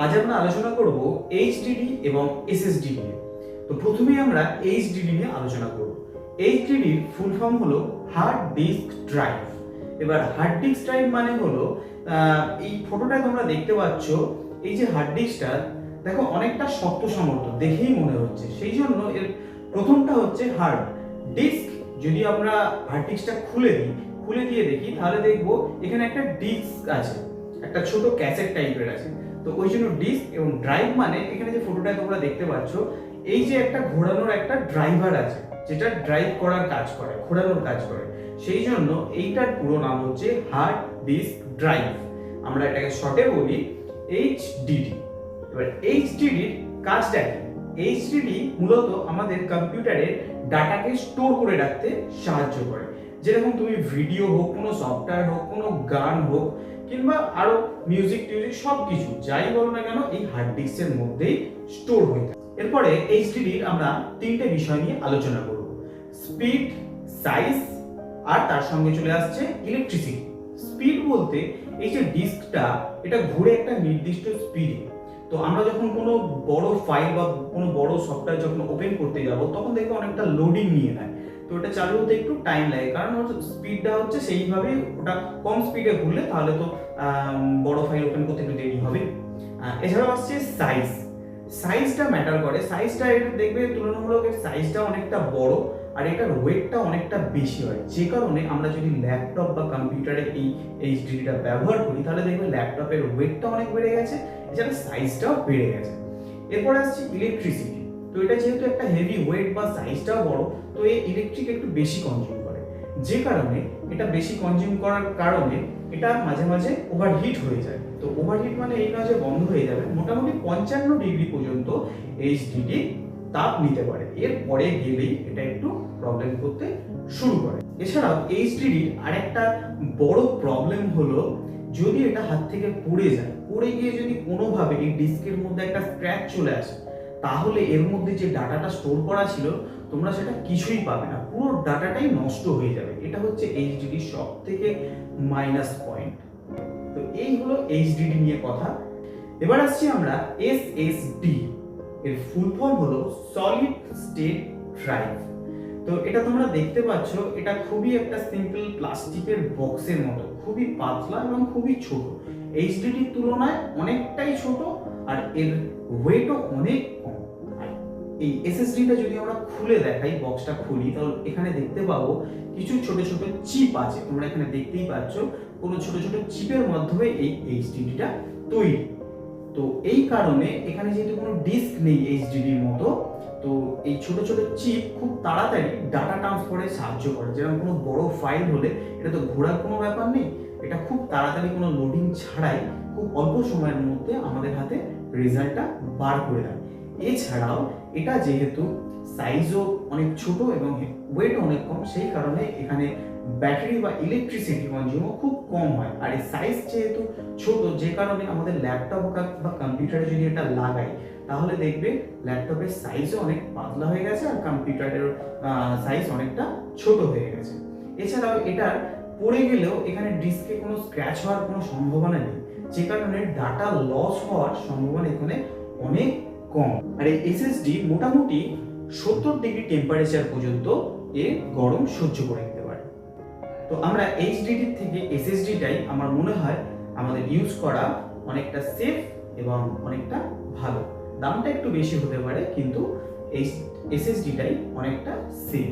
আজ আমরা আলোচনা করব এইচডিডি এবং এসএসডি নিয়ে। তো প্রথমেই আমরা এইচডিডি নিয়ে আলোচনা করব। এইচডিডির ফুল ফর্ম হলো হার্ড ডিস্ক ড্রাইভ। এবার হার্ড ডিস্ক ড্রাইভ মানে হলো এই ফটোটা তোমরা দেখতে পাচ্ছ, এই যে হার্ড ডিস্কটা দেখো অনেকটা শক্ত সামর্থ্য দেখেই মনে হচ্ছে, সেই জন্য এর প্রথমটা হচ্ছে হার্ড ডিস্ক। যদি আমরা হার্ড ডিস্কটা খুলে দিয়ে দেখি তাহলে দেখবো এখানে একটা ডিস্ক আছে, একটা ছোট ক্যাসেট টাইপের আছে। তো ওই জন্য ডিস্ক এবং ড্রাইভ মানে এখানে যে ফটোটা তোমরা দেখতে পাচ্ছ, এই যে একটা ঘোরানোর একটা ড্রাইভার আছে যেটা ড্রাইভ করার কাজ করে, ঘোরানোর কাজ করে, সেই জন্য এইটার পুরো নাম হচ্ছে হার্ড ডিস্ক ড্রাইভ। আমরা এটাকে শর্টে বলি এইচডিডি। এবার এইচডিডির কাজটা কি? এইচডিডি মূলত আমাদের কম্পিউটারের ডাটাকে স্টোর করে রাখতে সাহায্য করে। যেরকম তুমি ভিডিও হোক, কোনো সফটওয়্যার হোক, কোনো গান হোক, কিংবা আরো মিউজিক সব কিছু যাই বলো না কেন এই হার্ড ডিস্কের মধ্যেই স্টোর হয়ে থাকে। এরপরে এইচডিডির আমরা তিনটে বিষয় নিয়ে আলোচনা করব: স্পিড, সাইজ, আর তার সঙ্গে চলে আসছে ইলেকট্রিসিটি। স্পিড বলতে এই যে ডিস্কটা এটা ঘুরে একটা নির্দিষ্ট স্পিডে। তো আমরা যখন কোনো বড় ফাইল বা কোনো বড় সফটওয়্যার যখন ওপেন করতে যাব তখন দেখবে অনেকটা লোডিং নিয়ে নেয়। তো এটা চালু হতে একটু টাইম লাগে, কারণ ওর স্পিডটা হচ্ছে সেইভাবেই, ওটা কম স্পিডে ঘুরলে তাহলে তো বড় ফাইল ওপেন করতে একটু দেরি হবে। এছাড়াও আসছে সাইজ। সাইজটা ম্যাটার করে। সাইজটা এটা দেখবে তুলনামূলক সাইজটা অনেকটা বড় আর এটার ওয়েটটা অনেকটা বেশি হয়, যে কারণে আমরা যদি ল্যাপটপ বা কম্পিউটারে এই এইচডিডিটা ব্যবহার করি তাহলে দেখবে ল্যাপটপের ওয়েটটা অনেক বেড়ে গেছে, এছাড়া সাইজটাও বেড়ে গেছে। এরপর আসছে ইলেকট্রিসিটি। তো এটা যেহেতু একটা হেভি ওয়েট বা সাইজটাও বড়, তো এই ইলেকট্রিক একটু বেশি কনজিউম করে, যে কারণে এটা বেশি কনজিউম করার কারণে এটা মাঝে মাঝে ওভারহিট হয়ে যায়। তো ওভারহিট মানে এই নয় যে বন্ধ হয়ে যাবে, মোটামুটি 55 ডিগ্রি পর্যন্ত এইচডিডি তাপ নিতে পারে। এর পরে গেলেই এটা একটু প্রবলেম করতে শুরু করে। এছাড়াও এইচডিডির আরেকটা বড় প্রবলেম হলো যদি এটা হাত থেকে পড়ে যায়, পড়ে গিয়ে যদি কোনোভাবে এই ডিস্কের মধ্যে একটা স্ক্র্যাচ চলে আসে, তাহলে এর মধ্যে যে ডাটাটা স্টোর করা ছিল তোমরা সেটা কিছুই পাবে না, পুরো ডাটাটাই নষ্ট হয়ে যাবে। এটা হচ্ছে এইচডিডির সব থেকে মাইনাস পয়েন্ট। তো এই হলো এইচডিডি নিয়ে কথা। এবার আসছি আমরা এসএসডি। এর ফুল ফর্ম হলো সলিড স্টেট ড্রাইভ। তো এটা তোমরা দেখতে পাচ্ছ, এটা খুবই একটা সিম্পল প্লাস্টিকের বক্সের মতো, খুবই পাতলা এবং খুবই ছোট। এইচডিডির তুলনায় অনেকটাই ছোট আর এর ওয়েটও অনেক কম। আর এই এসএসডিটা যদি আমরা খুলে দেখাই, বক্সটা খুলি, তাহলে এখানে দেখতে পাবো কিছু ছোট ছোট চিপ আছে। তোমরা এখানে দেখতেই পাচ্ছ কোনো ছোট ছোট চিপের মাধ্যমে এই এইচডিডিটা তৈরি। তো এই কারণে এখানে যেহেতু কোনো ডিস্ক নেই এইচডিডির মতো, তো এই ছোট ছোট চিপ খুব তাড়াতাড়ি ডাটা ট্রান্সফারে সাহায্য করে। যেরকম কোনো বড় ফাইল হলে এটা তো ঘোরার কোনো ব্যাপার নেই, এটা খুব তাড়াতাড়ি কোনো লোডিং ছাড়াই খুব অল্প সময়ের মধ্যে আমাদের হাতে রেজাল্টটা বার করে দেয়। এছাড়াও এটা যেহেতু সাইজও অনেক ছোট এবং ওয়েট অনেক কম, সেই কারণে এখানে ব্যাটারি বা ইলেকট্রিসিটি কনজিউমও খুব কম হয়। আর এই সাইজ যেহেতু ছোট, যে কারণে আমাদের ল্যাপটপ বা কম্পিউটারে যদি এটা লাগাই তাহলে দেখবে ল্যাপটপের সাইজও অনেক পাতলা হয়ে গেছে আর কম্পিউটারের সাইজ অনেকটা ছোট হয়ে গেছে। এছাড়াও এটার পড়ে গেলেও এখানে ডিস্কে কোনো স্ক্র্যাচ হওয়ার কোনো সম্ভাবনা নেই, যে কারণে ডাটা লস হওয়ার সম্ভাবনা এখানে অনেক কম। আর এই এসএসডি মোটামুটি 70 ডিগ্রি টেম্পারেচার পর্যন্ত এর গরম সহ্য করে নিতে পারে। তো আমরা এইচডিডি থেকে এসএসডিটাই আমার মনে হয় আমাদের ইউজ করা অনেকটা সেফ এবং অনেকটা ভালো। দামটা একটু বেশি হতে পারে, কিন্তু এই এসএসডিটাই অনেকটা সেফ।